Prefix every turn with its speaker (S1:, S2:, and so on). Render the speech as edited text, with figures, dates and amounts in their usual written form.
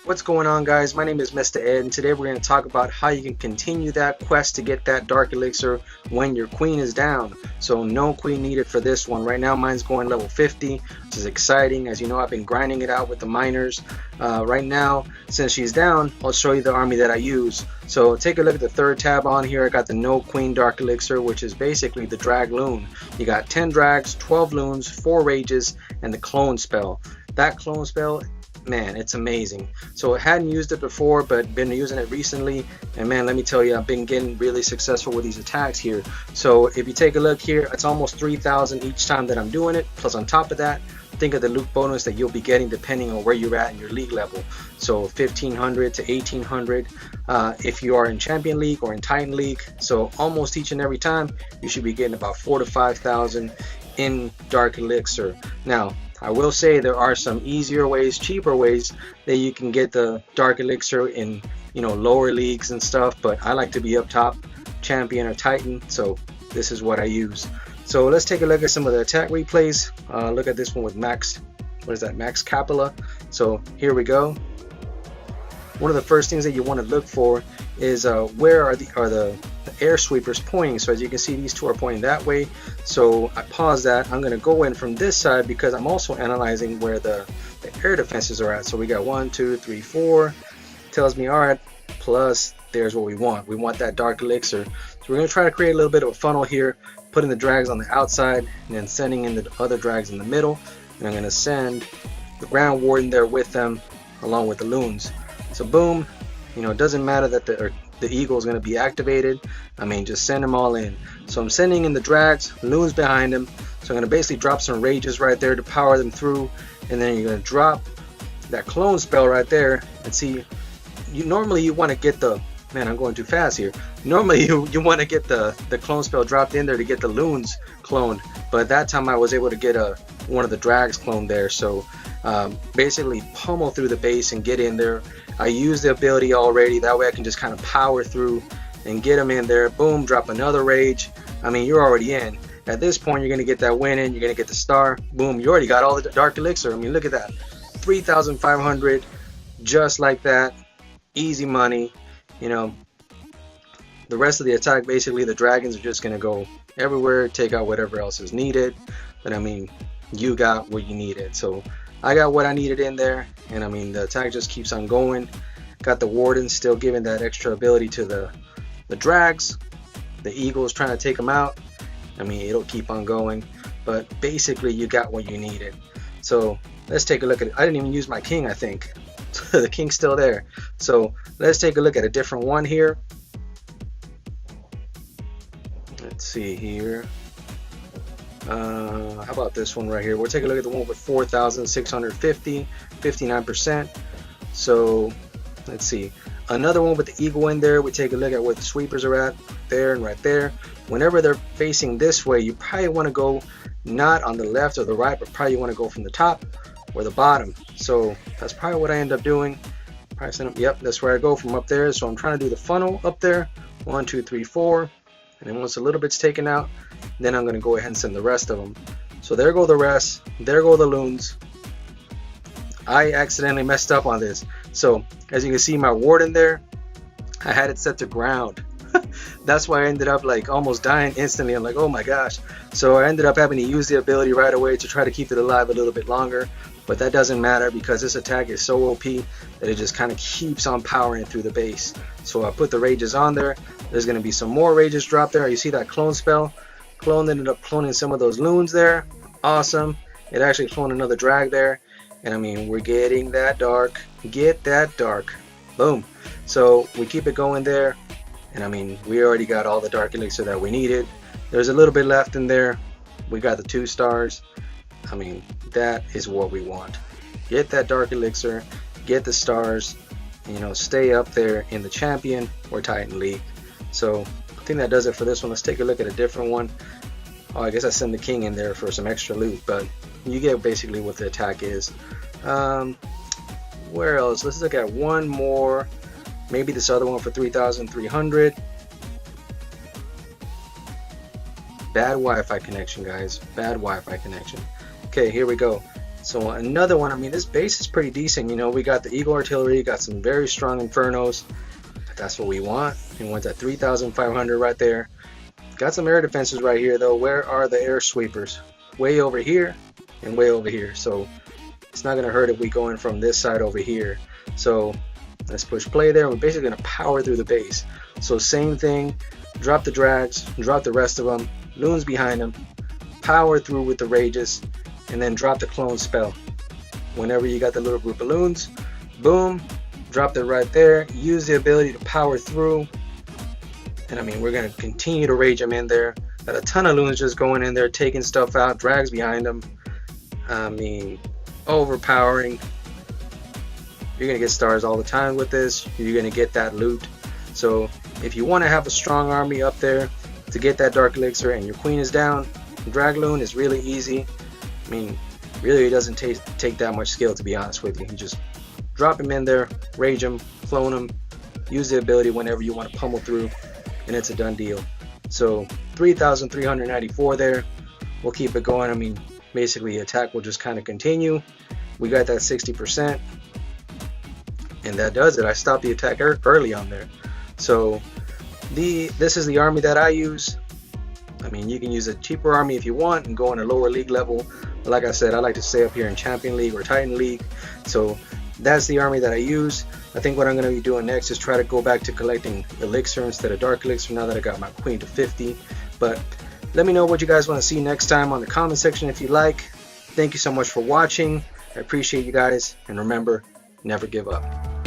S1: What's going on, guys? My name is Mr. Ed, and today we're going to talk about how you can continue that quest to get that Dark Elixir when your queen is down. So no queen needed for this one. Right now mine's going level 50, which is exciting. As you know, I've been grinding it out with the miners. Right now, since she's down, I'll show you the army that I use. So take a look at the third tab on here. I got the No Queen Dark Elixir, which is basically the drag loon. You got 10 drags, 12 loons, 4 rages, and the clone spell. That clone spell, man, it's amazing. So I hadn't used it before, but been using it recently, and man, let me tell you, I've been getting really successful with these attacks here. So if you take a look here, it's almost 3,000 each time that I'm doing it. Plus on top of that, think of the loot bonus that you'll be getting depending on where you're at in your league level. So 1500 to 1800 if you are in Champion League or in Titan League. So almost each and every time you should be getting about 4,000 to 5,000 in Dark Elixir. Now I will say there are some easier ways, cheaper ways that you can get the Dark Elixir in, lower leagues and stuff, but I like to be up top, Champion or Titan, so this is what I use. So let's take a look at some of the attack replays. Look at this one with Max, Max Capella. So here we go. One of the first things that you want to look for is where are the air sweepers pointing. So as you can see, these two are pointing that way. So I pause that. I'm going to go in from this side because I'm also analyzing where the air defenses are at. So we got 1, 2, 3, 4. Tells me, all right, plus there's what we want. We want that Dark Elixir. So we're going to try to create a little bit of a funnel here, putting the drags on the outside and then sending in the other drags in the middle. And I'm going to send the Ground Warden there with them along with the loons. So boom, it doesn't matter that the eagle is going to be activated. I mean, just send them all in. So I'm sending in the drags, loons behind them. So I'm going to basically drop some rages right there to power them through, and then you're going to drop that clone spell right there. And see, normally you want to get the, man, I'm going too fast here. Normally you want to get the clone spell dropped in there to get the loons cloned, but that time I was able to get one of the drags cloned there. So basically pummel through the base and get in there. I use the ability already, that way I can just kind of power through and get them in there. Boom, drop another rage. I mean, you're already in. At this point, you're going to get that win in, you're going to get the star. Boom, you already got all the Dark Elixir. I mean, look at that. 3,500, just like that. Easy money. The rest of the attack, basically the dragons are just going to go everywhere, take out whatever else is needed. But I mean, you got what you needed. So I got what I needed in there, and I mean, the attack just keeps on going. Got the Warden still giving that extra ability to the drags. The eagle's trying to take them out. I mean, it'll keep on going, but basically you got what you needed. So let's take a look at it. I didn't even use my king, I think. The king's still there. So let's take a look at a different one here. Let's see here. How about this one right here? We'll take a look at the one with 4,650, 59%. So let's see. Another one with the eagle in there. We take a look at where the sweepers are at, there and right there. Whenever they're facing this way, you probably want to go not on the left or the right, but probably want to go from the top or the bottom. So that's probably what I end up doing. Probably send them, yep, that's where I go, from up there. So I'm trying to do the funnel up there. 1, 2, 3, 4. And then once a little bit's taken out, then I'm going to go ahead and send the rest of them. So there go the rest. There go the loons. I accidentally messed up on this. So as you can see, my warden there, I had it set to ground. That's why I ended up like almost dying instantly. I'm like, oh my gosh. So I ended up having to use the ability right away to try to keep it alive a little bit longer. But that doesn't matter because this attack is so OP that it just kind of keeps on powering through the base. So I put the rages on there. There's going to be some more rages dropped there. You see that clone spell? Clone ended up cloning some of those loons there. Awesome. It actually cloned another drag there. And I mean, we're getting that dark. Get that dark. Boom. So we keep it going there. And I mean, we already got all the Dark Elixir that we needed. There's a little bit left in there. We got the 2 stars. I mean, that is what we want. Get that Dark Elixir, get the stars, stay up there in the Champion or Titan League. So I think that does it for this one. Let's take a look at a different one. Oh, I guess I send the king in there for some extra loot, but you get basically what the attack is. Where else? Let's look at one more. Maybe this other one for 3,300. Bad Wi-Fi connection, guys. Bad Wi-Fi connection. Okay, here we go. So another one, I mean, this base is pretty decent. You know, we got the Eagle Artillery, got some very strong Infernos. That's what we want. And one's at 3,500 right there. Got some air defenses right here though. Where are the air sweepers? Way over here and way over here. So it's not gonna hurt if we go in from this side over here. So let's push play there. We're basically gonna power through the base. So same thing, drop the drags, drop the rest of them, loons behind them, power through with the rages, and then drop the clone spell. Whenever you got the little group of loons, boom, drop it right there. Use the ability to power through. And I mean, we're gonna continue to rage them in there. Got a ton of loons just going in there, taking stuff out, drags behind them. I mean, overpowering. You're gonna get stars all the time with this. You're gonna get that loot. So if you want to have a strong army up there to get that Dark Elixir and your queen is down, drag loon is really easy. I mean, really it doesn't take that much skill, to be honest with you. You just drop him in there, rage him, clone him, use the ability whenever you want to pummel through, and it's a done deal. So 3,394 there. We'll keep it going. I mean, basically attack will just kind of continue. We got that 60%, and that does it. I stopped the attack early on there. So this is the army that I use. I mean, you can use a cheaper army if you want and go on a lower league level. But like I said, I like to stay up here in Champion League or Titan League. So that's the army that I use. I think what I'm going to be doing next is try to go back to collecting Elixir instead of Dark Elixir now that I got my queen to 50. But let me know what you guys want to see next time on the comment section if you like. Thank you so much for watching. I appreciate you guys. And remember, never give up.